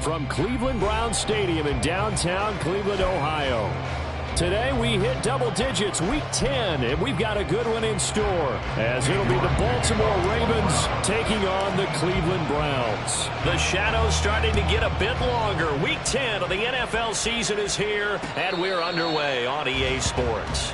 from Cleveland Browns Stadium in downtown Cleveland, Ohio. Today we hit double digits, week 10, and we've got a good one in store, as it'll be the Baltimore Ravens taking on the Cleveland Browns. The shadow's starting to get a bit longer. Week 10 of the NFL season is here, and we're underway on EA Sports.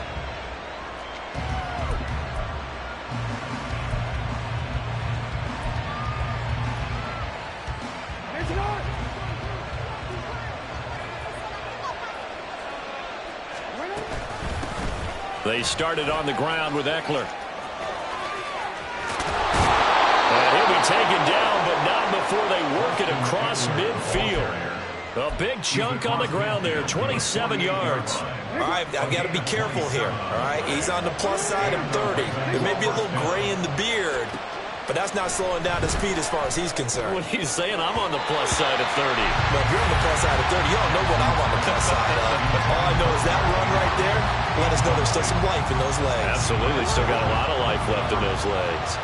They started on the ground with Eckler. And he'll be taken down, but not before they work it across midfield. A big chunk on the ground there, 27 yards. All right, I've got to be careful here, all right? He's on the plus side of 30. There may be a little gray in the beard, but that's not slowing down his speed as far as he's concerned. What he's saying, I'm on the plus side of 30. Well, if you're on the plus side of 30, you don't know what I'm on the plus side of. All I know is that run right there, let us know there's still some life in those legs. Absolutely, still got a lot of life left in those legs.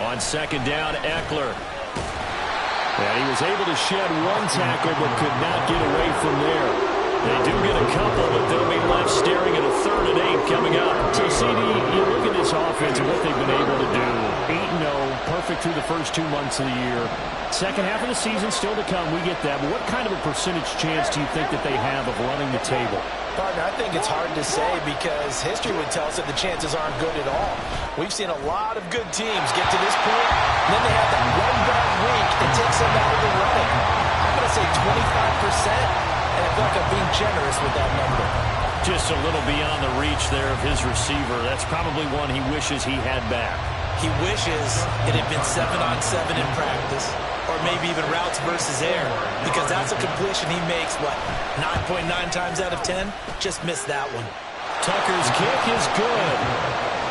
On second down, Eckler. And he was able to shed one tackle, but could not get away from there. They do get a couple, but they'll be left staring at a 3rd and 8 coming up. So, CD, you look at this offense and what they've been able to do. 8-0, perfect through the first 2 months of the year. Second half of the season still to come. We get that. But what kind of a percentage chance do you think that they have of running the table? Partner, I think it's hard to say because history would tell us that the chances aren't good at all. We've seen a lot of good teams get to this point, and then they have that one bad week that takes them out of the running. I'm going to say 25%. And I feel like I'm being generous with that number. Just a little beyond the reach there of his receiver. That's probably one he wishes he had back. He wishes it had been 7-on-7 in practice, or maybe even routes versus air, because that's a completion he makes, what, 9.9 times out of 10? Just missed that one. Tucker's kick is good.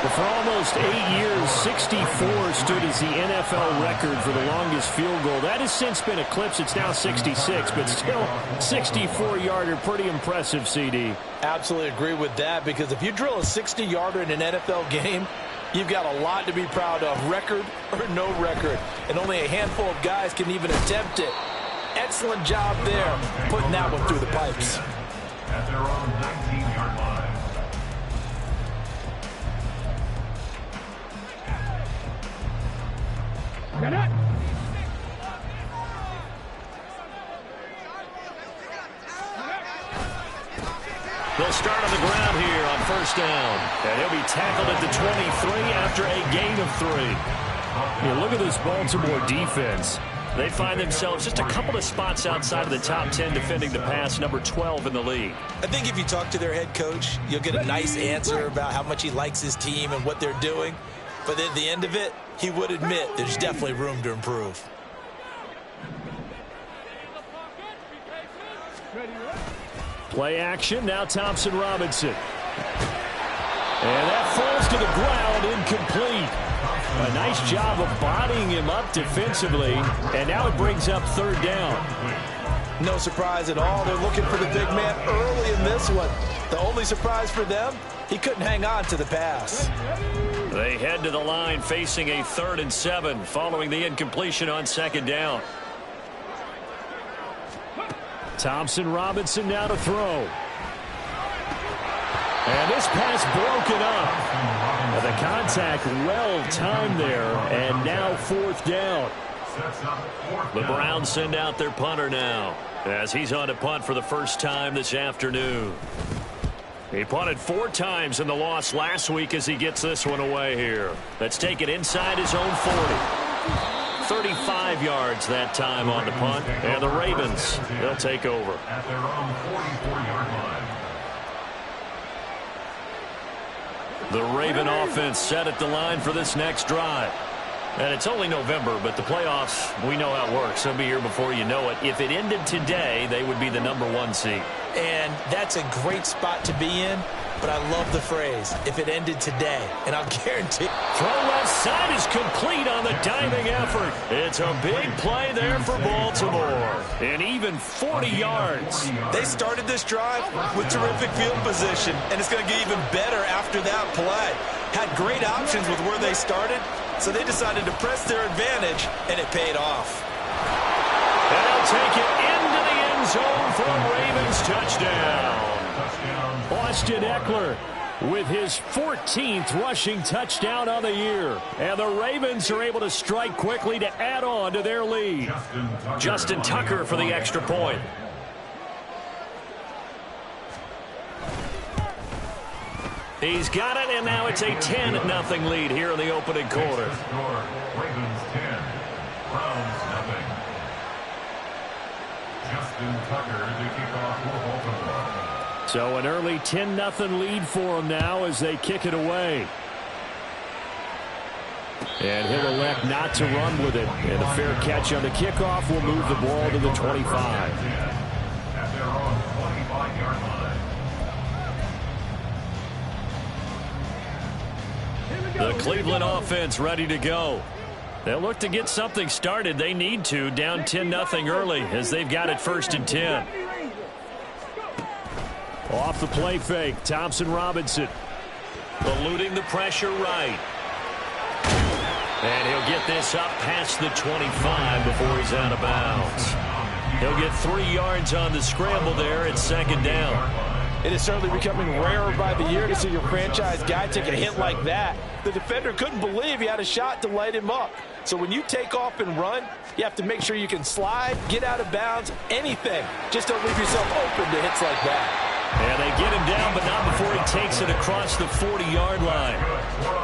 But for almost 8 years, 64 stood as the NFL record for the longest field goal. That has since been eclipsed. It's now 66, but still 64-yarder. Pretty impressive, CD. Absolutely agree with that, because if you drill a 60-yarder in an NFL game, you've got a lot to be proud of, record or no record. And only a handful of guys can even attempt it. Excellent job there, putting that one through the pipes. At their own 19-yard line. They'll start on the ground here on first down. And he'll be tackled at the 23 after a gain of 3. You look at this Baltimore defense. They find themselves just a couple of spots outside of the top 10 defending the pass, number 12 in the league. I think if you talk to their head coach, you'll get a nice answer about how much he likes his team and what they're doing. But at the end of it, he would admit there's definitely room to improve. Play action, now Thompson Robinson. And that falls to the ground, incomplete. A nice job of bodying him up defensively, and now it brings up 3rd down. No surprise at all. They're looking for the big man early in this one. The only surprise for them, he couldn't hang on to the pass. They head to the line facing a 3rd and 7 following the incompletion on 2nd down. Thompson Robinson now to throw. And this pass broken up. The contact well timed there, and now 4th down. The Browns send out their punter now, as he's on to punt for the first time this afternoon. He punted 4 times in the loss last week as he gets this one away here. Let's take it inside his own 40. 35 yards that time on the punt, and the Ravens, they'll take over. At their own 44-yard line. The Raven offense set at the line for this next drive. And it's only November, but the playoffs, we know how it works. They'll be here before you know it. If it ended today, they would be the number 1 seed. And that's a great spot to be in, but I love the phrase, if it ended today. And I'll guarantee. Throw left side is complete on the diving effort. It's a big play there for Baltimore. And even 40 yards. They started this drive with terrific field position, and it's going to get even better after that play. Had great options with where they started. So they decided to press their advantage, and it paid off. And they'll take it into the end zone for a Ravens touchdown. Austin Ekeler with his 14th rushing touchdown on the year. And the Ravens are able to strike quickly to add on to their lead. Justin Tucker for the extra point. He's got it, and now it's a 10-0 lead here in the opening quarter. Ravens 10, Browns nothing. Justin Tucker to kick off for Baltimore. So an early 10-0 lead for them now as they kick it away. And he'll elect not to run with it. And a fair catch on the kickoff will move the ball to the 25. At their own 25-yard line. The Cleveland offense ready to go. They'll look to get something started. They need to, down 10-0 early as they've got it 1st and 10. Off the play fake, Thompson Robinson. Eluding the pressure right. And he'll get this up past the 25 before he's out of bounds. He'll get 3 yards on the scramble there at 2nd down. It is certainly becoming rarer by the year to see your franchise guy take a hit like that. The defender couldn't believe he had a shot to light him up. So when you take off and run, you have to make sure you can slide, get out of bounds, anything. Just don't leave yourself open to hits like that. And they get him down, but not before he takes it across the 40-yard line.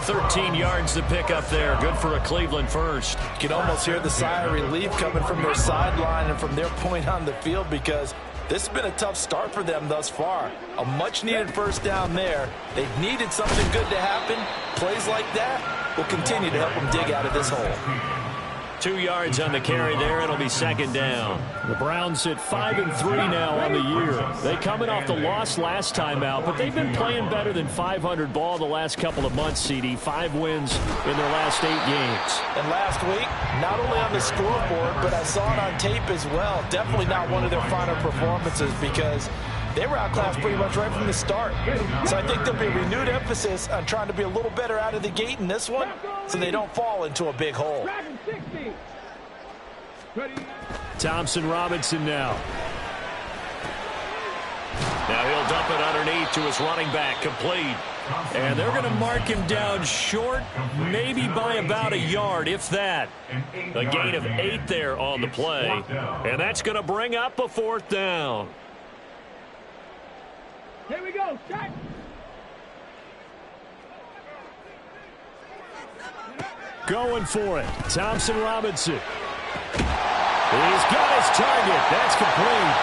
13 yards to pick up there. Good for a Cleveland first. You can almost hear the sigh of relief coming from their sideline and from their point on the field because this has been a tough start for them thus far. A much-needed first down there. They've needed something good to happen. Plays like that will continue to help them dig out of this hole. 2 yards on the carry there. It'll be 2nd down. The Browns sit 5-3 now on the year. They coming off the loss last time out, but they've been playing better than 500 ball the last couple of months, CD. 5 wins in their last 8 games. And last week, not only on the scoreboard, but I saw it on tape as well. Definitely not one of their finer performances because they were outclassed pretty much right from the start. So I think there'll be a renewed emphasis on trying to be a little better out of the gate in this one so they don't fall into a big hole. Thompson Robinson now. Now he'll dump it underneath to his running back, complete. And they're going to mark him down short, maybe by about a yard, if that. A gain of 8 there on the play. And that's going to bring up a 4th down. Here we go, set. Going for it. Thompson Robinson. He's got his target. That's complete.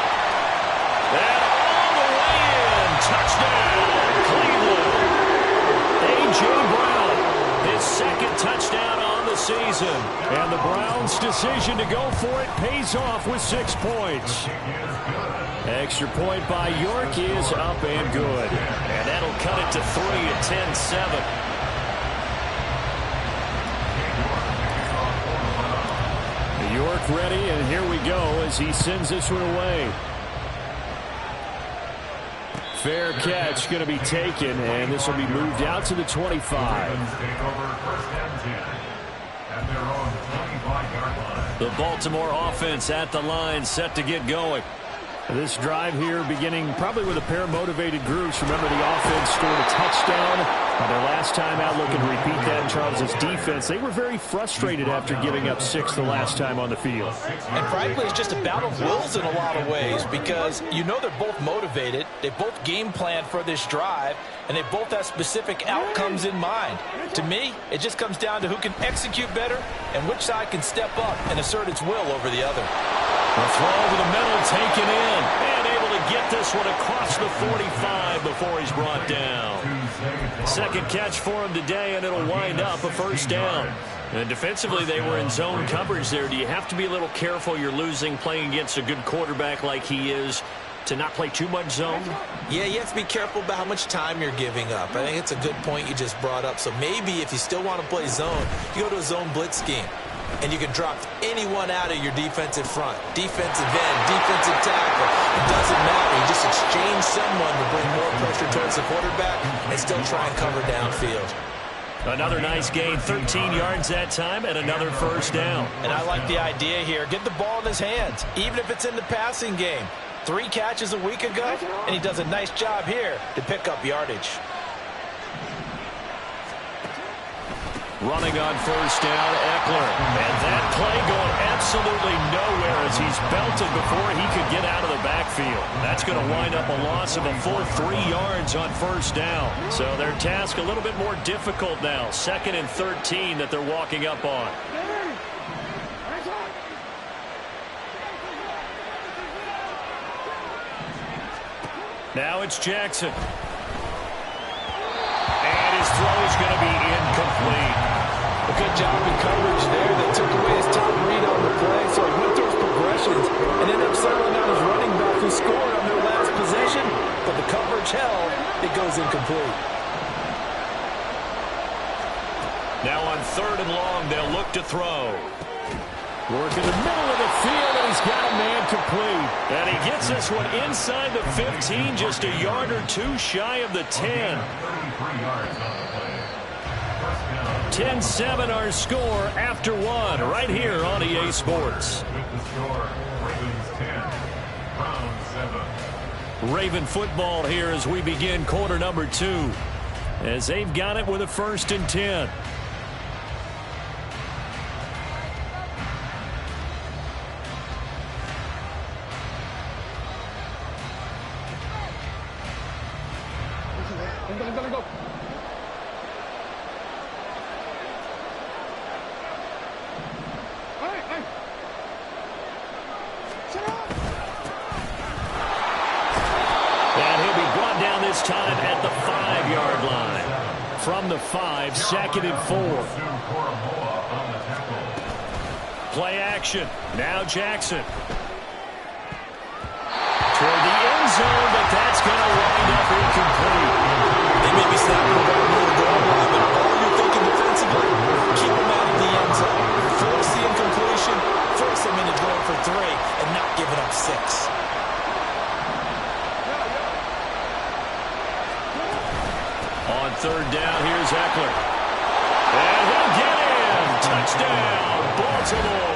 And all the way in. Touchdown, Cleveland. A.J. Brown, his 2nd touchdown on the season. And the Browns' decision to go for it pays off with 6 points. Extra point by York is up and good. And that'll cut it to 3 at 10-7. York ready, and here we go as he sends this one away. Fair catch going to be taken, and this will be moved out to the 25. The Baltimore offense at the line, set to get going. This drive here beginning probably with a pair of motivated groups. Remember, the offense scored a touchdown on their last time out, looking to repeat that in Charles's defense. They were very frustrated after giving up 6 the last time on the field. And frankly, it's just a battle of wills in a lot of ways because you know they're both motivated. They both game planned for this drive, and they both have specific outcomes in mind. To me, it just comes down to who can execute better and which side can step up and assert its will over the other. A throw over the middle taken in and able to get this one across the 45 before he's brought down. 2nd catch for him today, and it'll wind up a 1st down. And defensively, they were in zone coverage there. Do you have to be a little careful? You're losing playing against a good quarterback like he is to not play too much zone? Yeah, you have to be careful about how much time you're giving up. I think it's a good point you just brought up. So maybe if you still want to play zone, you go to a zone blitz scheme. And you can drop anyone out of your defensive front. Defensive end, defensive tackle. It doesn't matter. You just exchange someone to bring more pressure towards the quarterback and still try and cover downfield. Another nice gain, 13 yards that time, and another first down. And I like the idea here. Get the ball in his hands, even if it's in the passing game. 3 catches a week ago, and he does a nice job here to pick up yardage. Running on first down, Eckler. And that play going absolutely nowhere as he's belted before he could get out of the backfield. That's going to wind up a loss of a full 3 yards on first down. So their task a little bit more difficult now. 2nd and 13 that they're walking up on. Now it's Jackson. And his throw is going to be incomplete. A good job in coverage there. They took away his top read on the play, so he went through his progressions and ended up settling on his running back who scored on their last possession, but the coverage held. It goes incomplete. Now on 3rd and long, they'll look to throw. Work in the middle of the field, and he's got a man complete. And he gets this one inside the 15, just a yard or 2 shy of the 10. 10-7 our score after 1 right here on EA Sports. With the score, Ravens 10, Browns 7. Raven football here as we begin quarter number 2. As they've got it with a 1st and 10. Time at the 5-yard line. From the 5, 2nd and 4. Play action. Now Jackson. Toward the end zone, but that's going to wind up incomplete. They may be snapping the ball near the goal line, but all you're thinking defensively, keep them out of the end zone. Force the incompletion, force them into going for 3, and not giving up 6. On 3rd down, here's Eckler. And he'll get in. Touchdown, Baltimore.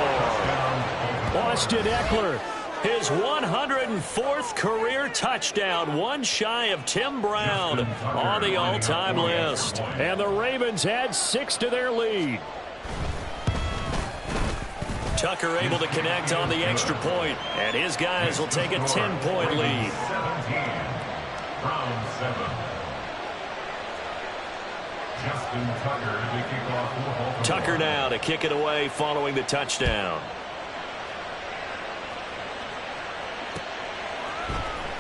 Austin Eckler, his 104th career touchdown, 1 shy of Tim Brown on the all-time list. And the Ravens add 6 to their lead. Tucker able to connect on the extra point, and his guys will take a 10-point lead. 17, Browns 7. Justin Tucker to kick off for Baltimore. Tucker now to kick it away following the touchdown.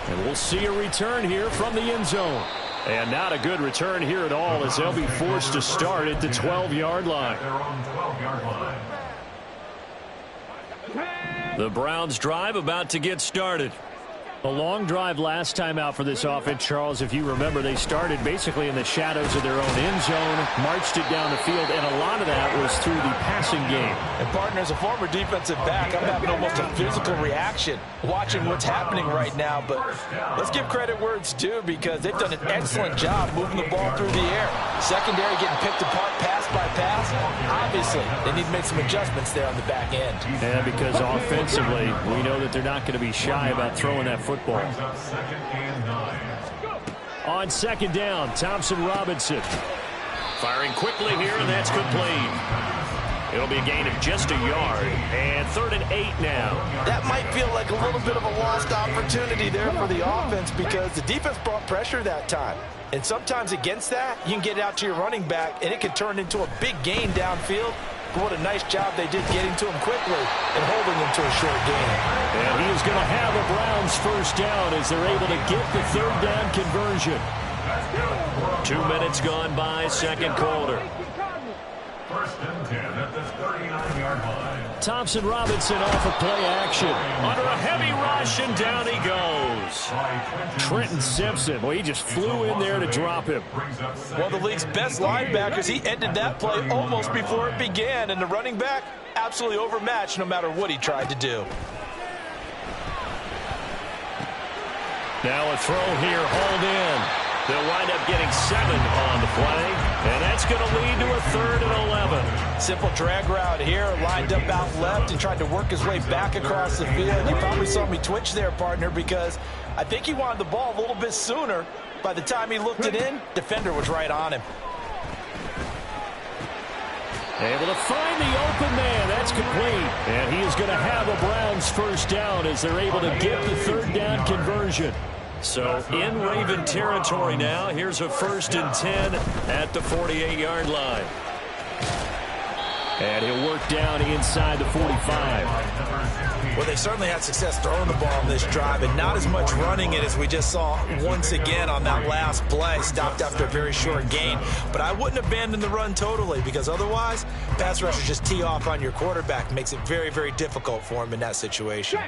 And we'll see a return here from the end zone. And not a good return here at all as they'll be forced to start at the 12-yard line. They're on 12-yard line. The Browns drive about to get started. A long drive last time out for this offense, Charles. If you remember, they started basically in the shadows of their own end zone, marched it down the field, and a lot of that was through the passing game. And, partner, as a former defensive back, I'm having almost a physical reaction watching what's happening right now. But let's give credit where it's due because they've done an excellent job moving the ball through the air. Secondary getting picked apart pass by pass. Obviously, they need to make some adjustments there on the back end. Yeah, because offensively, we know that they're not going to be shy about throwing that football. On 2nd down, Thompson Robinson. Firing quickly here, and that's complete. It'll be a gain of just a yard. And 3rd and 8 now. That might feel like a little bit of a lost opportunity there for the offense because the defense brought pressure that time. And sometimes against that, you can get out to your running back, and it can turn into a big gain downfield. But what a nice job they did getting to him quickly and holding him to a short gain. And he is going to have a Browns first down as they're able to get the 3rd down conversion. 2 minutes gone by, 2nd quarter. 1st and 10 at the 39-yard line. Thompson Robinson off of play action. Under a heavy rush, and down he goes. Trenton Simpson, well, he just flew in there to drop him. One of the league's best linebackers, he ended that play almost before it began. And the running back, absolutely overmatched no matter what he tried to do. Now a throw here, hauled in. They'll wind up getting 7 on the play, and that's going to lead to a 3rd and 11. Simple drag route here, lined up out left and tried to work his way back across the field. You probably saw me twitch there, partner, because I think he wanted the ball a little bit sooner. By the time he looked it in, defender was right on him. Able to find the open man. That's complete. And he is going to have a Browns first down as they're able to get the 3rd down conversion. So in Raven territory now. Here's a 1st and 10 at the 48-yard line. And he'll work down inside the 45. Well, they certainly had success throwing the ball on this drive, and not as much running it as we just saw once again on that last play. Stopped after a very short gain. But I wouldn't abandon the run totally, because otherwise, pass rushers just tee off on your quarterback. Makes it very, very difficult for him in that situation.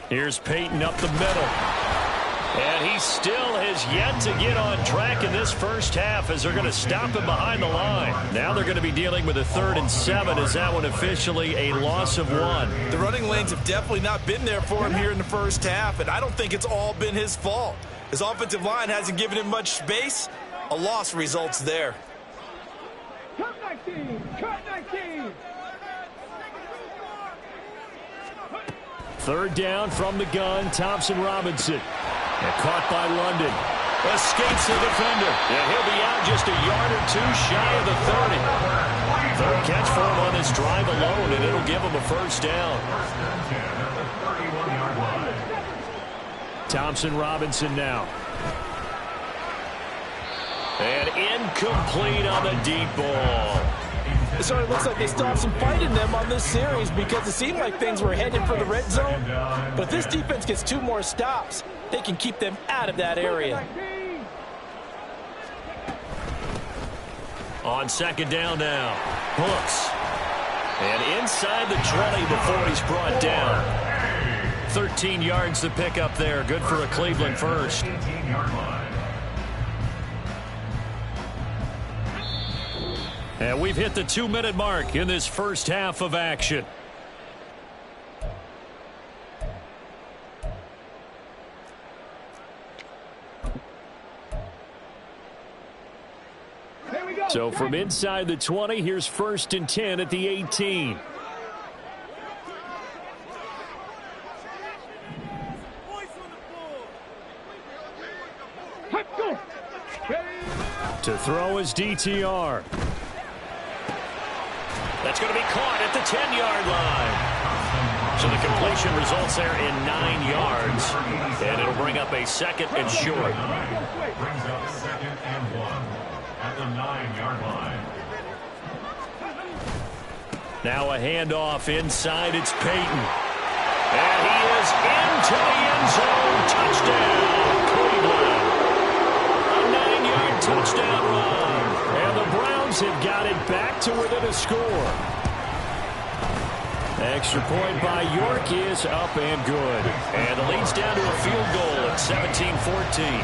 Here's Peyton up the middle. And he still has yet to get on track in this first half as they're going to stop him behind the line. Now they're going to be dealing with a 3rd and 7 as that one officially a loss of 1. The running lanes have definitely not been there for him here in the first half, and I don't think it's all been his fault. His offensive line hasn't given him much space. A loss results there. Cut 19! Cut 19! 3rd down from the gun, Thompson Robinson. And caught by London. Escapes the defender. And he'll be out just a yard or 2 shy of the 30. 3rd catch for him on this drive alone, and it'll give him a first down. Thompson Robinson now. And incomplete on the deep ball. It sort of looks like they stopped some fight in them on this series because it seemed like things were headed for the red zone. But if this defense gets 2 more stops, they can keep them out of that area. On 2nd down now, Hooks. And inside the 20 before he's brought down. 13 yards to pick up there. Good for a Cleveland first. And we've hit the 2-minute mark in this first half of action. So from inside the 20, here's 1st and 10 at the 18. To throw is DTR. That's going to be caught at the 10-yard line. So the completion results there in 9 yards. And it'll bring up a 2nd and short. Brings up 2nd and 1 at the 9-yard line. Now a handoff inside. It's Peyton. And he is into the end zone. Touchdown, Cleveland. A 9-yard touchdown run. And the Browns have got it back to within a score. Extra point by York is up and good. And the lead's down to a field goal at 17-14.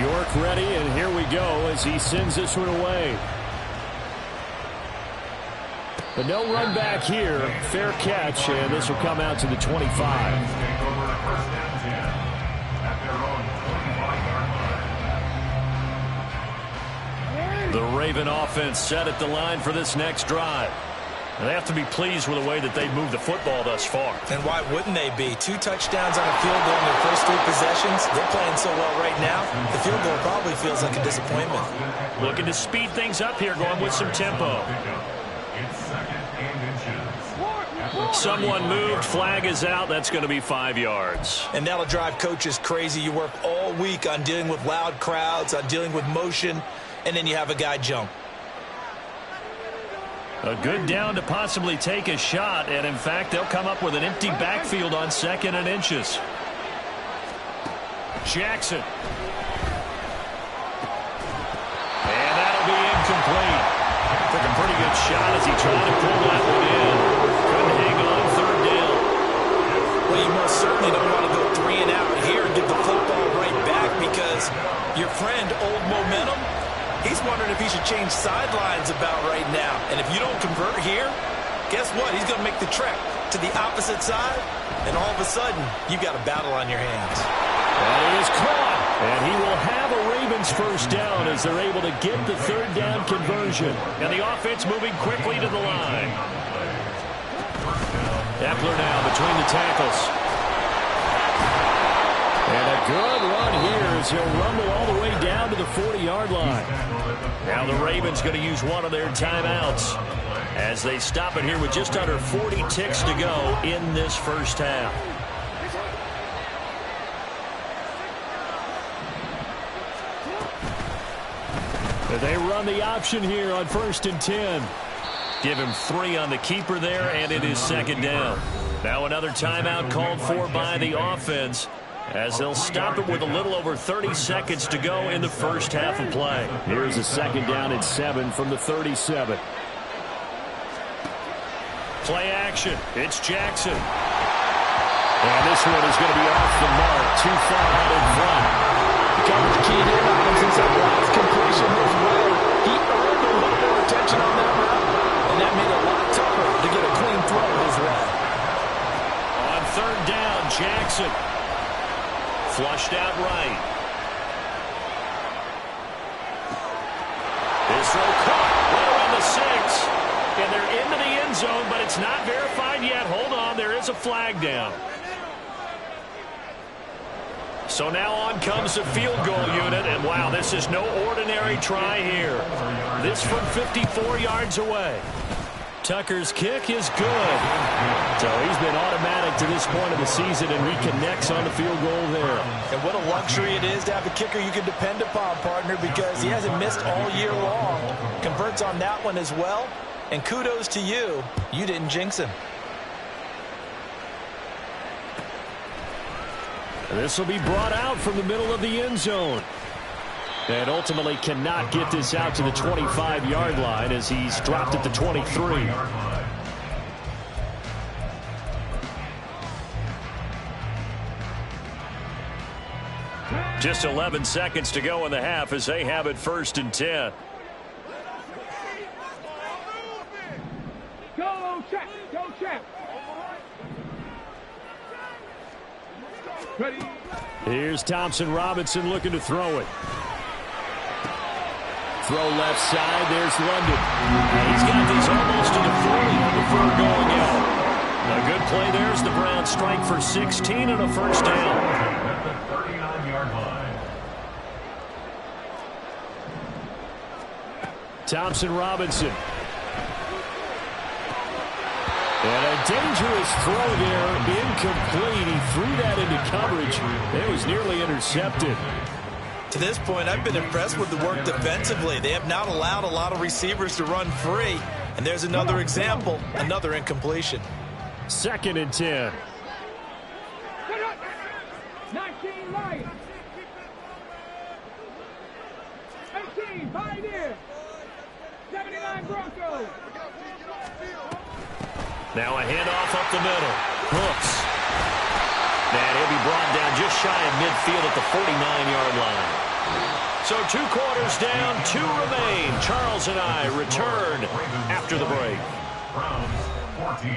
York ready, and here we go as he sends this one away. But no run back here. Fair catch, and this will come out to the 25. The Raven offense set at the line for this next drive. And they have to be pleased with the way that they've moved the football thus far. And why wouldn't they be? 2 touchdowns on a field goal in their first 3 possessions. They're playing so well right now, the field goal probably feels like a disappointment. Looking to speed things up here, going with some tempo. Someone moved, flag is out. That's going to be 5 yards. And that'll drive coaches crazy. You work all week on dealing with loud crowds, on dealing with motion, and then you have a guy jump. A good down to possibly take a shot, and in fact, they'll come up with an empty backfield on 2nd and inches. Jackson. And that'll be incomplete. Took a pretty good shot as he tried to pull that one in. Couldn't hang on 3rd down. Well, you most certainly don't want to go 3 and out here and get the football right back because your friend, Old Momentum, he's wondering if he should change sidelines about right now. And if you don't convert here, guess what? He's going to make the trek to the opposite side, and all of a sudden, you've got a battle on your hands. And he is caught. And he will have a Ravens first down as they're able to get the third down conversion. And the offense moving quickly to the line. Eckler now between the tackles. And a good run here as he'll rumble all the way down to the 40-yard line. Now the Ravens going to use one of their timeouts as they stop it here with just under 40 ticks to go in this first half. They run the option here on 1st and 10. Give him 3 on the keeper there, and it is second down. Now another timeout called for by the offense as they'll stop it with a little over 30 seconds to go in the first half of play. Here's a second down and 7 from the 37. Play action. It's Jackson. And this one is going to be off the mark, too far out in front. Coverage keyed in on him since that last completion his way. He earned a little more attention on that route, and that made it a lot tougher to get a clean throw his way. On third down, Jackson. Flushed out right. This throw caught right around the 6. And they're into the end zone, but it's not verified yet. Hold on, there is a flag down. So now on comes the field goal unit, and wow, this is no ordinary try here. This from 54 yards away. Tucker's kick is good. So he's been automatic to this point of the season, and he connects on the field goal there. And what a luxury it is to have a kicker you can depend upon, partner, because he hasn't missed all year long. Converts on that one as well, and kudos to you. You didn't jinx him. This will be brought out from the middle of the end zone. And ultimately cannot get this out to the 25-yard line as he's dropped at the 23. Just 11 seconds to go in the half as they have it 1st and 10. Go check. Go check. Ready. Here's Thompson Robinson looking to throw it. Throw left side. There's London. And he's got this almost to the 40 before going out. A good play there as the Browns strike for 16 and a first down. At the 39-yard line. Thompson Robinson. And a dangerous throw there, incomplete. He threw that into coverage. It was nearly intercepted. To this point, I've been impressed with the work defensively. They have not allowed a lot of receivers to run free. And there's another example, another incompletion. 2nd and 10. 19 Lions. 18 Pioneers. 79 Broncos. Now a handoff up the middle. Brooks. And he'll be brought down just shy of midfield at the 49-yard line. So 2 quarters down, 2 remain. Charles and I return after the break. Browns 14.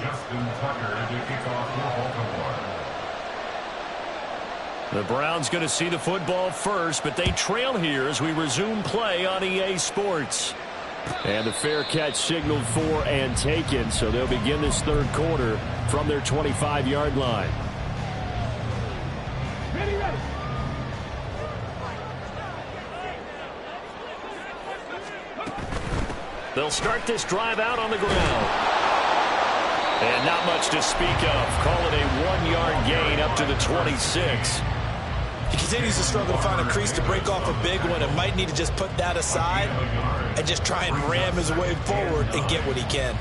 Justin Tucker to kick off for Baltimore. The Browns going to see the football first, but they trail here as we resume play on EA Sports. And the fair catch signaled for and taken, so they'll begin this third quarter from their 25-yard line. Ready, ready. They'll start this drive out on the ground. And not much to speak of. Call it a 1-yard gain up to the 26. He continues to struggle to find a crease to break off a big one and might need to just put that aside and just try and ram his way forward and get what he can.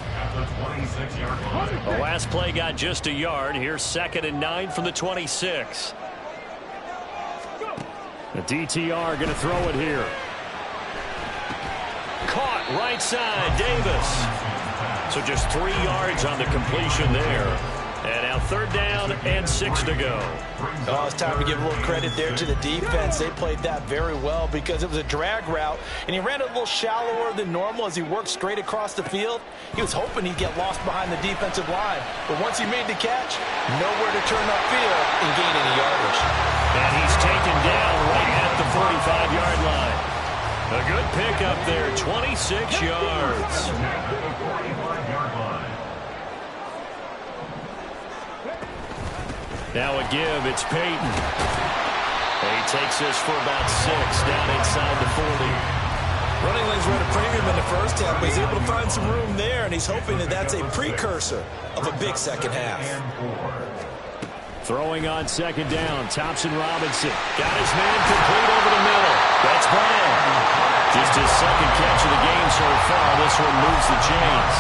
The last play got just a yard. Here's 2nd and 9 from the 26. The DTR going to throw it here. caught right side, Davis. So just 3 yards on the completion there. And now 3rd down and 6 to go. Oh, it's time to give a little credit there to the defense. They played that very well because it was a drag route, and he ran a little shallower than normal as he worked straight across the field. He was hoping he'd get lost behind the defensive line, but once he made the catch, nowhere to turn upfield and gain any yardage. And he's taken down right at the 45-yard line. A good pickup there, 26 yards. Now a give, it's Peyton. He takes this for about 6, down inside the 40. Running lanes were at a premium in the first half, but he's able to find some room there, and he's hoping that that's a precursor of a big second half. Throwing on 2nd down, Thompson Robinson. Got his man complete over the middle. That's Brown. Just his 2nd catch of the game so far. This one moves the chains.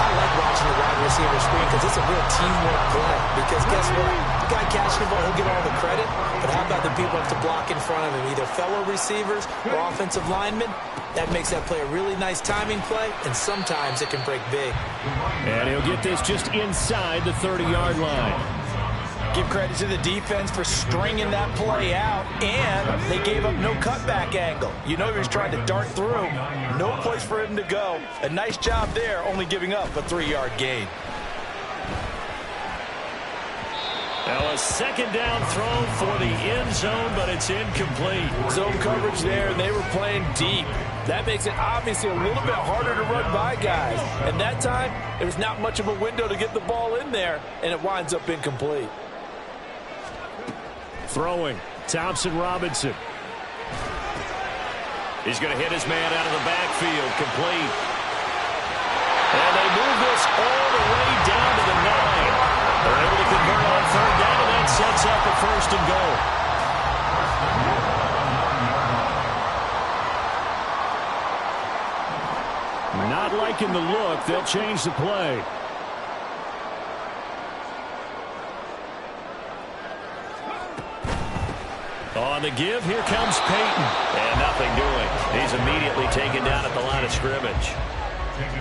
I like watching the wide receiver screen because it's a real teamwork play. Because guess what? The guy catching the ball, he'll get all the credit. But how about the people up to block in front of him, either fellow receivers or offensive linemen? That makes that play a really nice timing play, and sometimes it can break big. And he'll get this just inside the 30-yard line. Give credit to the defense for stringing that play out, and they gave up no cutback angle. You know he was trying to dart through. No place for him to go. A nice job there, only giving up a 3-yard gain. Now a 2nd down throw for the end zone, but it's incomplete. Zone coverage there, and they were playing deep. That makes it obviously a little bit harder to run by guys. And that time, there was not much of a window to get the ball in there, and it winds up incomplete. Throwing, Thompson Robinson. He's going to hit his man out of the backfield, complete. And they move this all the way down to the 9. They're able to convert on 3rd down, and that sets up a 1st and goal. Not liking the look. They'll change the play. On the give, here comes Peyton. And nothing doing. He's immediately taken down at the line of scrimmage.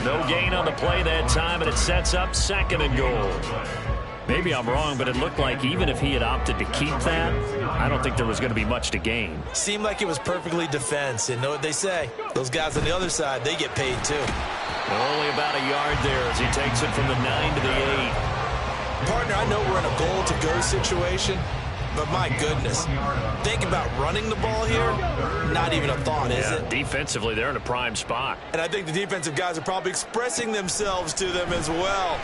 No gain on the play that time, and it sets up 2nd and goal. Maybe I'm wrong, but it looked like even if he had opted to keep that, I don't think there was going to be much to gain. Seemed like it was perfectly defense, and know what they say. Those guys on the other side, they get paid too. Only about a yard there as he takes it from the 9 to the 8. Partner, I know we're in a goal-to-go situation, but my goodness, think about running the ball here. Not even a thought, is it? Defensively, they're in a prime spot. And I think the defensive guys are probably expressing themselves to them as well.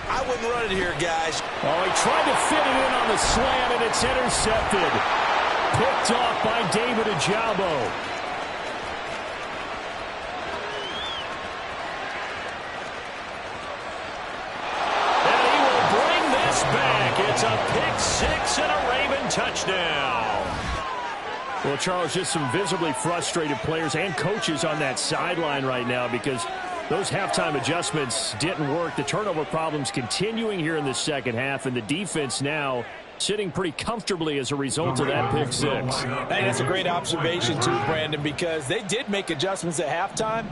I wouldn't run it here, guys. Oh, he tried to fit it in on the slant, and it's intercepted. Picked off by David Ojabo. And he will bring this back. It's a pick 6 and a Raven touchdown. Well, Charles, just some visibly frustrated players and coaches on that sideline right now because those halftime adjustments didn't work. The turnover problems continuing here in the 2nd half, and the defense now sitting pretty comfortably as a result of that pick 6. Hey, that's a great observation too, Brandon, because they did make adjustments at halftime.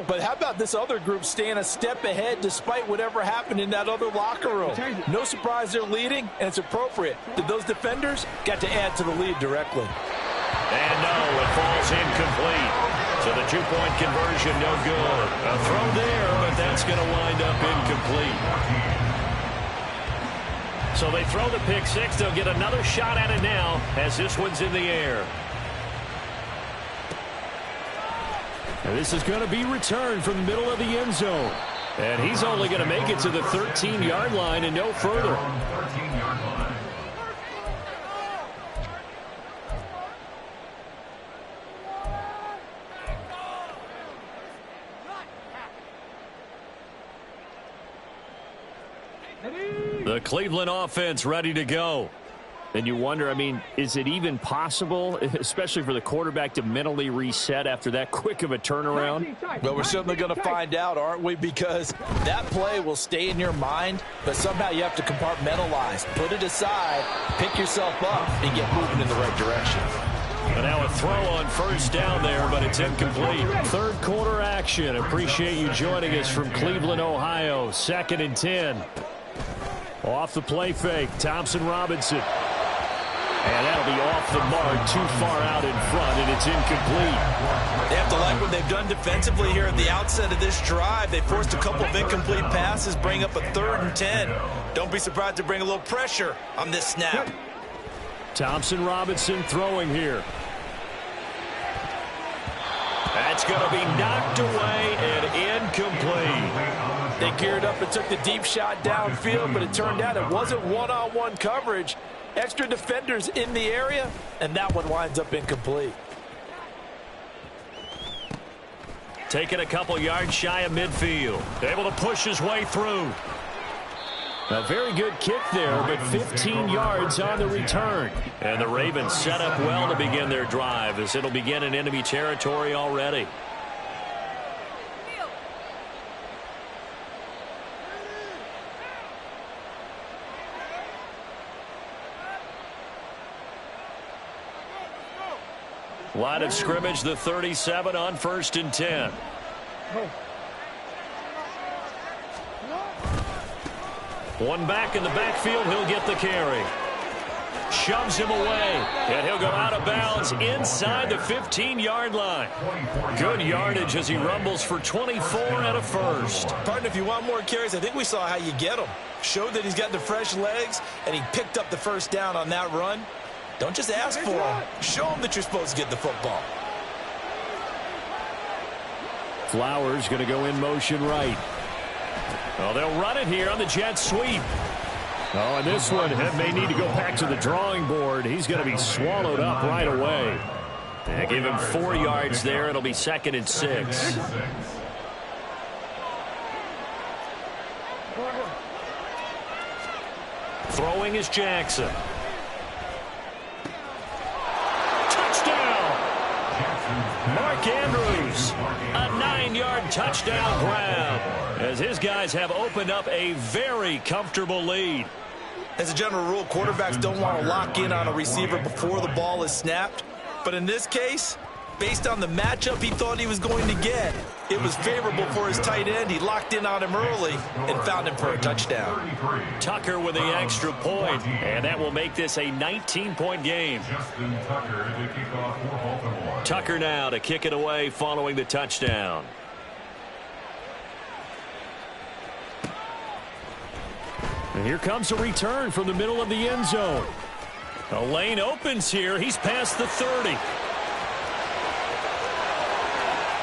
But how about this other group staying a step ahead despite whatever happened in that other locker room? No surprise they're leading, and it's appropriate that those defenders got to add to the lead directly. And no, it falls incomplete. So the 2-point conversion, no good. A throw there, but that's going to wind up incomplete. So they throw the pick 6. They'll get another shot at it now as this one's in the air. And this is going to be returned from the middle of the end zone. And he's only going to make it to the 13-yard line and no further. The Cleveland offense ready to go. And you wonder, I mean, is it even possible, especially for the quarterback, to mentally reset after that quick of a turnaround? Well, we're certainly going to find out, aren't we? Because that play will stay in your mind, but somehow you have to compartmentalize. Put it aside, pick yourself up, and get moving in the right direction. But now a throw on first down there, but it's incomplete. Third quarter action. Appreciate you joining us from Cleveland, Ohio. 2nd and 10. Off the play fake, Thompson Robinson. And that'll be off the mark, too far out in front, and it's incomplete. They have to like what they've done defensively here at the outset of this drive. They forced a couple of incomplete passes, bring up a 3rd and 10. Don't be surprised to bring a little pressure on this snap. Thompson Robinson throwing here. That's going to be knocked away and incomplete. They geared up and took the deep shot downfield, but it turned out it wasn't one-on-one coverage. Extra defenders in the area, and that one winds up incomplete. Taking a couple yards shy of midfield. Able to push his way through. A very good kick there, but 15 yards on the return. And the Ravens set up well to begin their drive as it'll begin in enemy territory already. Line of scrimmage, the 37 on 1st and 10. One back in the backfield, he'll get the carry. Shoves him away, and he'll go out of bounds inside the 15-yard line. Good yardage as he rumbles for 24 and a first. Partner, if you want more carries, I think we saw how you get them. Showed that he's got the fresh legs, and he picked up the first down on that run. Don't just ask for him. Show him that you're supposed to get the football. Flowers going to go in motion right. Oh, they'll run it here on the jet sweep. Oh, and this one may need to go back to the drawing board. He's going to be swallowed up right away. They give him 4 yards there. It'll be 2nd and 6. Throwing is Jackson. Mark Andrews, a 9-yard touchdown grab as his guys have opened up a very comfortable lead. As a general rule, quarterbacks don't want to lock in on a receiver before the ball is snapped. But in this case, based on the matchup he thought he was going to get, it was favorable for his tight end. He locked in on him early and found him for a touchdown. Tucker with the extra point, and that will make this a 19-point game. Tucker now to kick it away following the touchdown. And here comes a return from the middle of the end zone. A lane opens here. He's past the 30.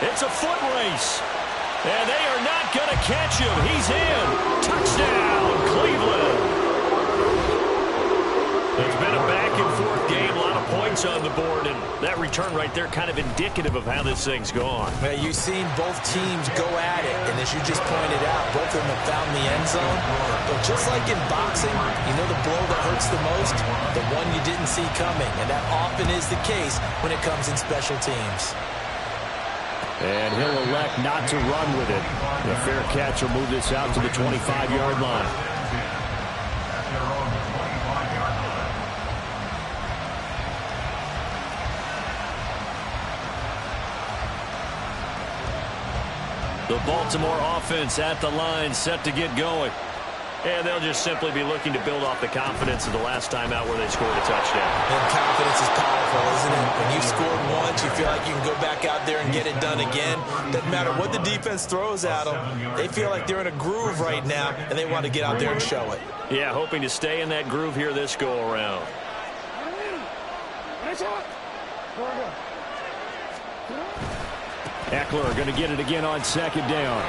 It's a foot race. And they are not going to catch him. He's in. Touchdown, Cleveland. It's been a back-and-forth game. A lot of points on the board. And that return right there kind of indicative of how this thing's gone. Well, you've seen both teams go at it. And as you just pointed out, both of them have found the end zone. But just like in boxing, you know the blow that hurts the most? The one you didn't see coming. And that often is the case when it comes in special teams. And he'll elect not to run with it. The fair catch will move this out to the 25-yard line. The Baltimore offense at the line, set to get going. And they'll just simply be looking to build off the confidence of the last time out where they scored a touchdown. And confidence is powerful, isn't it? When you've scored once, you feel like you can go back out there and get it done again. Doesn't matter what the defense throws at them. They feel like they're in a groove right now, and they want to get out there and show it. Yeah, hoping to stay in that groove here this go-around. Eckler going to get it again on 2nd down.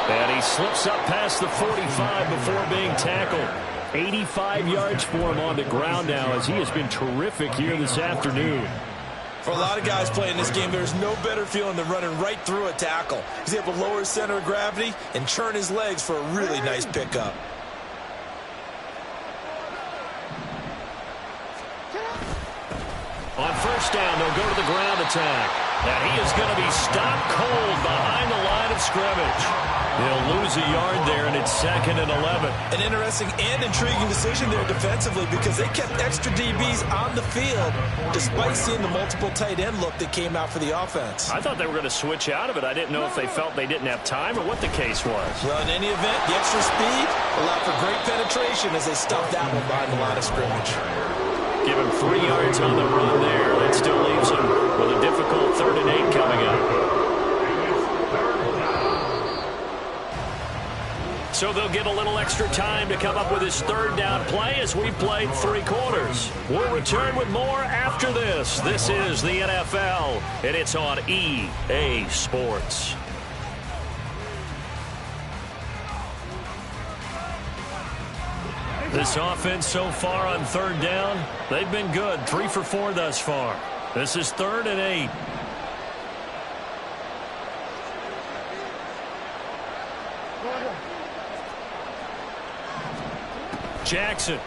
And he slips up past the 45 before being tackled. 85 yards for him on the ground now as he has been terrific here this afternoon. For a lot of guys playing this game, there's no better feeling than running right through a tackle. He's able to lower his center of gravity and churn his legs for a really nice pickup. On 1st down, they'll go to the ground attack. And he is going to be stopped cold behind the line of scrimmage. He'll lose a yard there, and it's 2nd and 11. An interesting and intriguing decision there defensively because they kept extra DBs on the field despite seeing the multiple tight end look that came out for the offense. I thought they were going to switch out of it. I didn't know if they felt they didn't have time or what the case was. Well, in any event, the extra speed allowed for great penetration as they stuffed that one behind the line of scrimmage. Give him 3 yards on the run there. That still leaves him with a difficult 3rd and 8 coming up. So they'll get a little extra time to come up with his 3rd down play as we played 3 quarters. We'll return with more after this. This is the NFL, and it's on EA Sports. This offense so far on 3rd down, they've been good. 3 for 4 thus far. This is 3rd and 8. Jackson.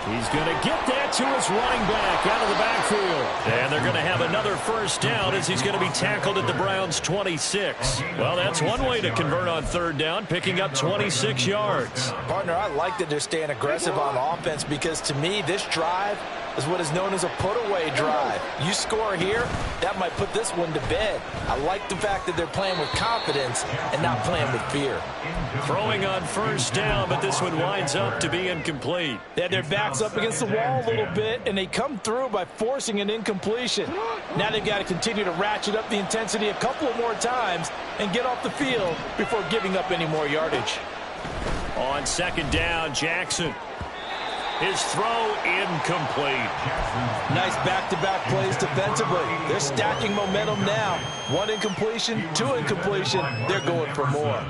He's going to get that to his running back out of the backfield. And they're going to have another 1st down as he's going to be tackled at the Browns' 26. Well, that's one way to convert on 3rd down, picking up 26 yards. Partner, I like that they're staying aggressive on offense because to me, this drive is what is known as a put-away drive. You score here, that might put this one to bed. I like the fact that they're playing with confidence and not playing with fear. Throwing on 1st down, but this one winds up to be incomplete. They had their backs up against the wall a little bit, and they come through by forcing an incompletion. Now they've got to continue to ratchet up the intensity a couple of more times and get off the field before giving up any more yardage. On 2nd down, Jackson. His throw incomplete. Nice back-to-back plays defensively. They're stacking momentum now. 1 incompletion, 2 incompletion. They're going for more.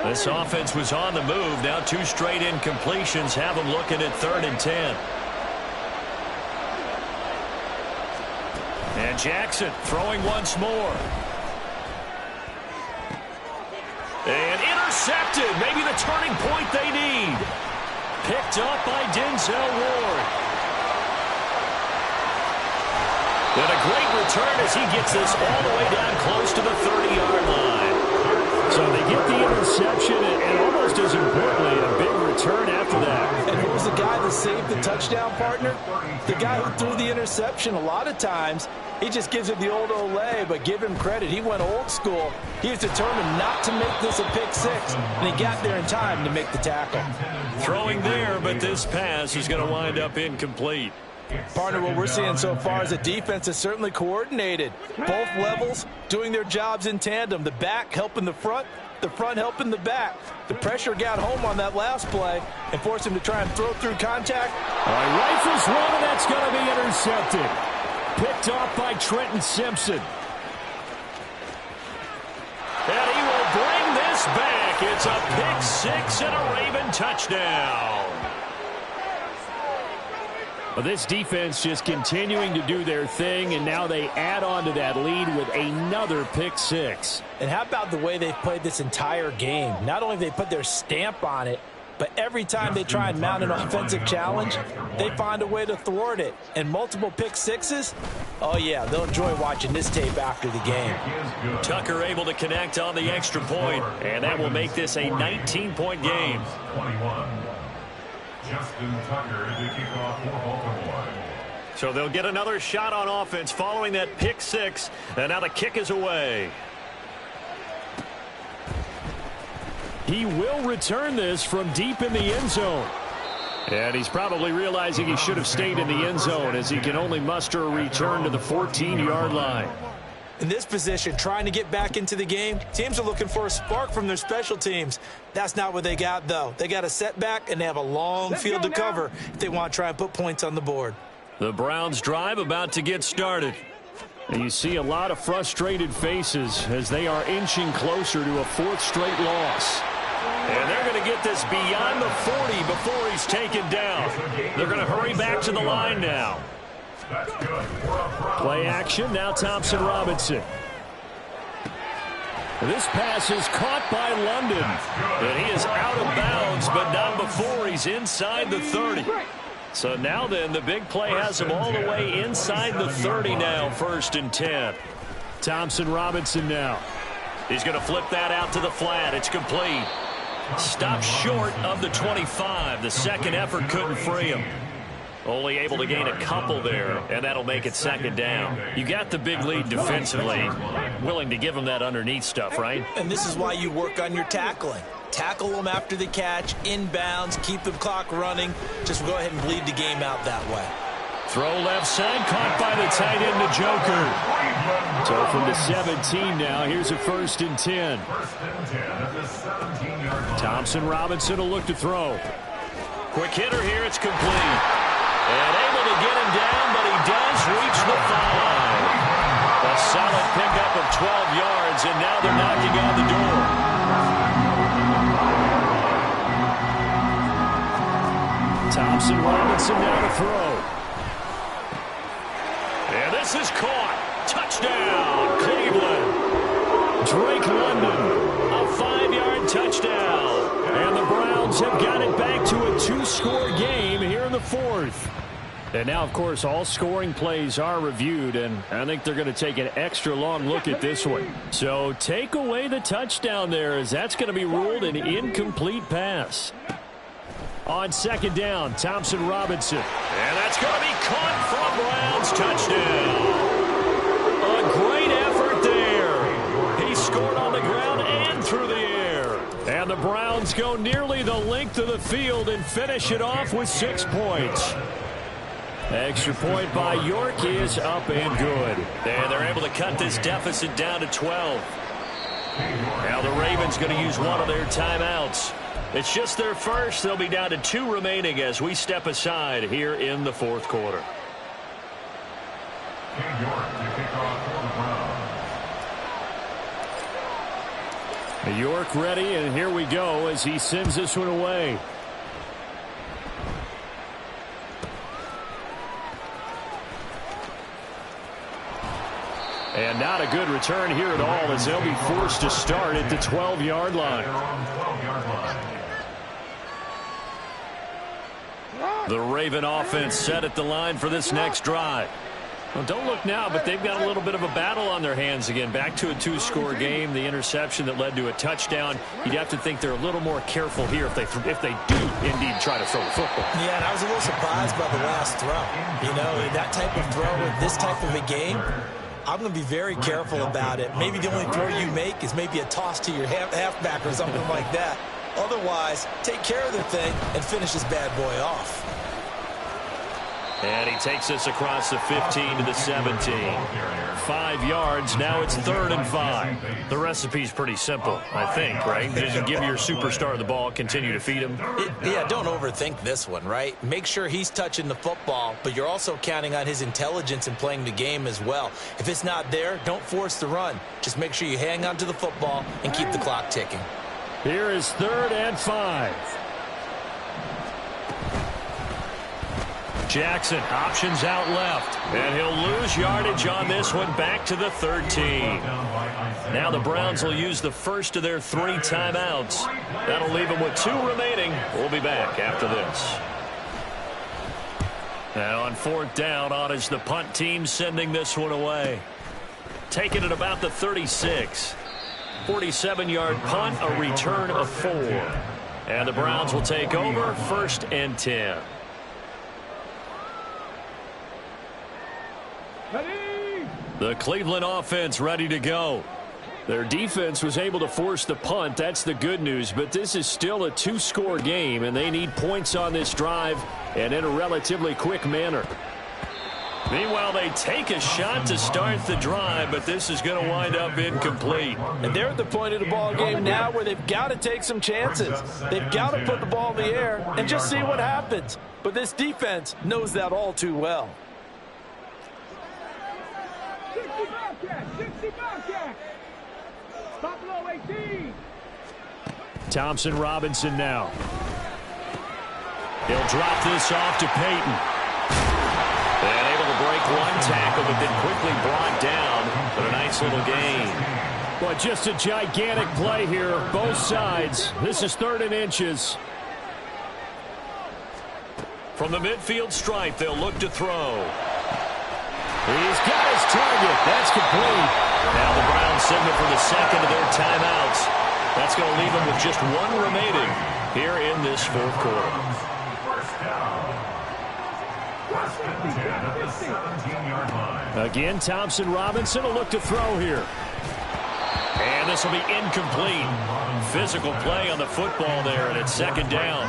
This offense was on the move. Now 2 straight incompletions have them looking at 3rd and 10. And Jackson throwing once more. And intercepted. Maybe the turning point they need. Picked up by Denzel Ward. And a great return as he gets this all the way down close to the 30-yard line. So they get the interception and almost as importantly, a big return after that. And who was the guy that saved the touchdown, partner? The guy who threw the interception. A lot of times, he just gives it the old Olay, but give him credit. He went old school. He was determined not to make this a pick 6, and he got there in time to make the tackle. Throwing there, but this pass is going to wind up incomplete. Partner, what we're seeing so far is the defense is certainly coordinated. Both levels doing their jobs in tandem. The back helping the front helping the back. The pressure got home on that last play and forced him to try and throw through contact. Rifles one, and that's going to be intercepted. Picked off by Trenton Simpson. And he will bring this back. It's a pick 6 and a Raven touchdown. Well, this defense just continuing to do their thing, and now they add on to that lead with another pick 6. And how about the way they've played this entire game? Not only have they put their stamp on it, but every time they try and mount an offensive challenge, they find a way to thwart it. And multiple pick 6s, oh yeah, they'll enjoy watching this tape after the game. Tucker able to connect on the extra point, and that will make this a 19-point game. 21. Justin Tucker to kick off for Baltimore. So they'll get another shot on offense following that pick 6, and now the kick is away. He will return this from deep in the end zone. And he's probably realizing he should have stayed in the end zone as he can only muster a return to the 14-yard line. In this position, trying to get back into the game, teams are looking for a spark from their special teams. That's not what they got, though. They got a setback, and they have a long field to cover if they want to try and put points on the board. The Browns drive about to get started. And you see a lot of frustrated faces as they are inching closer to a 4th straight loss. And they're going to get this beyond the 40 before he's taken down. They're going to hurry back to the line now. Play action, now Thompson Robinson. This pass is caught by London. And he is out of bounds, but not before he's inside the 30. So now then, the big play has him all the way inside the 30 now, 1st and 10. Thompson Robinson now. He's going to flip that out to the flat. It's complete. Stopped short of the 25. The second effort couldn't free him. Only able to gain a couple there, and that'll make it second down. You got the big lead defensively. Willing to give him that underneath stuff, right? And this is why you work on your tackling. Tackle them after the catch, inbounds, keep the clock running. Just go ahead and bleed the game out that way. Throw left side, caught by the tight end, the Joker. So from the 17 now, here's a 1st and 10. Thompson Robinson will look to throw. Quick hitter here, it's complete. And able to get him down, but he does reach the 5. A solid pickup of 12 yards, and now they're knocking on the door. Thompson Robinson now to throw. And this is caught. Touchdown, Cleveland. Drake London, a 5-yard touchdown. And the Browns have got it back to a 2-score game here in the 4th. And now, of course, all scoring plays are reviewed, and I think they're going to take an extra long look at this one. So take away the touchdown there, as that's going to be ruled an incomplete pass. On second down, Thompson Robinson. And that's going to be caught for a Browns touchdown. A great effort there. He scored on the ground and through the air. And the Browns go nearly the length of the field and finish it off with 6 points. Extra point by York is up and good. And they're able to cut this deficit down to 12. Now the Ravens going to use one of their timeouts. It's just their first. They'll be down to 2 remaining as we step aside here in the 4th quarter. York ready, and here we go as he sends this one away. And not a good return here at all, as they'll be forced to start at the 12-yard line. The Raven offense set at the line for this next drive. Well, don't look now, but they've got a little bit of a battle on their hands again. Back to a 2-score game. The interception that led to a touchdown. You'd have to think they're a little more careful here if they do indeed try to throw the football. Yeah, and I was a little surprised by the last throw. You know, that type of throw in this type of a game, I'm going to be very careful about it. Maybe the only throw you make is maybe a toss to your halfback or something like that. Otherwise, take care of the thing and finish this bad boy off. And he takes this across the 15 to the 17. 5 yards. Now it's 3rd and 5. The recipe's pretty simple, I think, right? Just give your superstar the ball, continue to feed him. Yeah, don't overthink this one, right? Make sure he's touching the football, but you're also counting on his intelligence in playing the game as well. If it's not there, don't force the run. Just make sure you hang on to the football and keep the clock ticking. Here is 3rd and 5. Jackson options out left, and he'll lose yardage on this one back to the 13. Now the Browns will use the first of their 3 timeouts. That'll leave them with 2 remaining. We'll be back after this. Now on 4th down, on is the punt team sending this one away. Taking it about the 36. 47-yard punt, a return of 4. And the Browns will take over 1st and 10. The Cleveland offense ready to go. Their defense was able to force the punt. That's the good news. But this is still a 2-score game, and they need points on this drive and in a relatively quick manner. Meanwhile, they take a shot to start the drive, but this is going to wind up incomplete. And they're at the point of the ball game now where they've got to take some chances. They've got to put the ball in the air and just see what happens. But this defense knows that all too well. 60 Bobcat. Stop below 18. Thompson Robinson now. He'll drop this off to Peyton. And able to break one tackle, but then quickly brought down. But a nice little gain. Well, just a gigantic play here, both sides. This is 3rd and inches. From the midfield stripe, they'll look to throw. He's got his target. That's complete. Now the Browns signal for the second of their timeouts. That's going to leave them with just one remaining here in this fourth quarter. First down. First and 10 at the 17-yard line. Again, Thompson Robinson will look to throw here. And this will be incomplete. Physical play on the football there, and it's second down.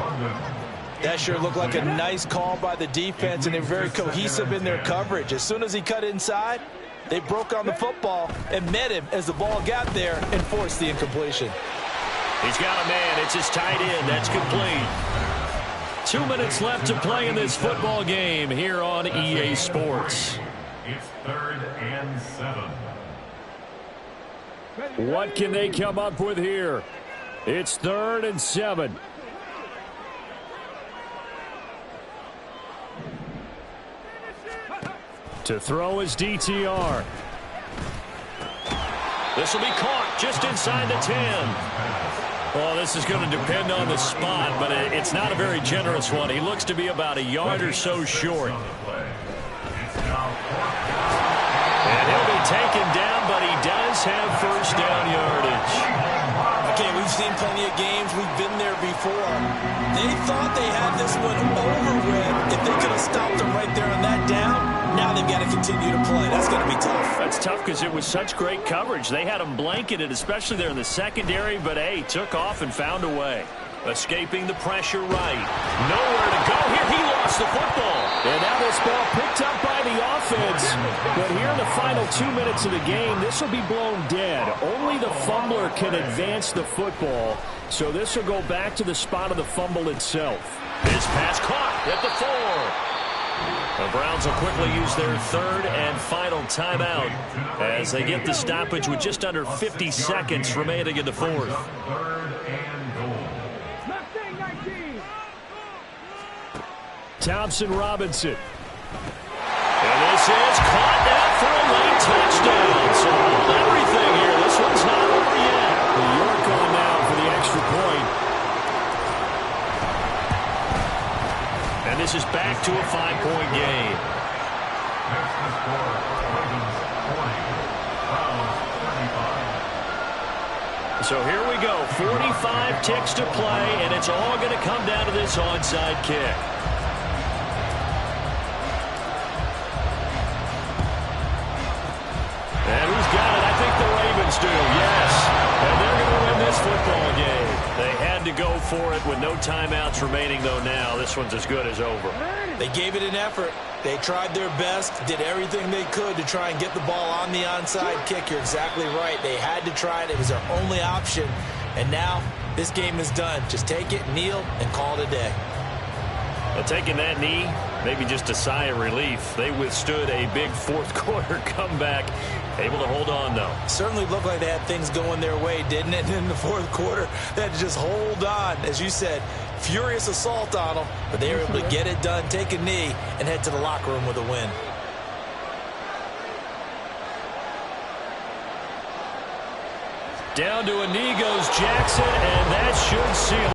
That sure looked like a nice call by the defense, and they're very cohesive in their coverage. As soon as he cut inside, they broke on the football and met him as the ball got there and forced the incompletion. He's got a man. It's his tight end. That's complete. 2 minutes left to play in this football game here on EA Sports. It's 3rd and 7. What can they come up with here? It's 3rd and 7. To throw is DTR. This will be caught just inside the 10. Well, this is going to depend on the spot, but it's not a very generous one. He looks to be about a yard or so short. And he'll be taken down, but he does have first down yardage. Okay, we've seen plenty of games. We've been there before. They thought they had this one over with. If they could have stopped them right there on that down, now they've got to continue to play. That's going to be tough. That's tough because it was such great coverage. They had them blanketed, especially there in the secondary, but, hey, took off and found a way. Escaping the pressure right. Nowhere to go here. He lost the football. And now this ball picked up by the offense. But here in the final 2 minutes of the game, this will be blown dead. Only the fumbler can advance the football. So this will go back to the spot of the fumble itself. This pass caught at the 4. The Browns will quickly use their third and final timeout as they get the stoppage with just under 50 seconds remaining in the fourth. 3rd and goal. Thompson Robinson. And this is caught now for a late touchdown. So everything here. This one's not over yet. New York on now for the extra point. And this is back to a 5-point game. That's the score. Ravens 40. Browns 35. So here we go. 45 ticks to play, and it's all going to come down to this onside kick. And who's got it? I think the Ravens do, yes. And they're going to win this football game. They had to go for it with no timeouts remaining, though, now. This one's as good as over. They gave it an effort. They tried their best, did everything they could to try and get the ball on the onside kick. You're exactly right. They had to try it. It was their only option. And now this game is done. Just take it, kneel, and call it a day. Well, taking that knee, maybe just a sigh of relief. They withstood a big fourth quarter comeback. Able to hold on, though. Certainly looked like they had things going their way, didn't it? In the fourth quarter, they had to just hold on. As you said, furious assault on them, but they were able to get it done, take a knee, and head to the locker room with a win. Down to a knee goes Jackson, and that should seal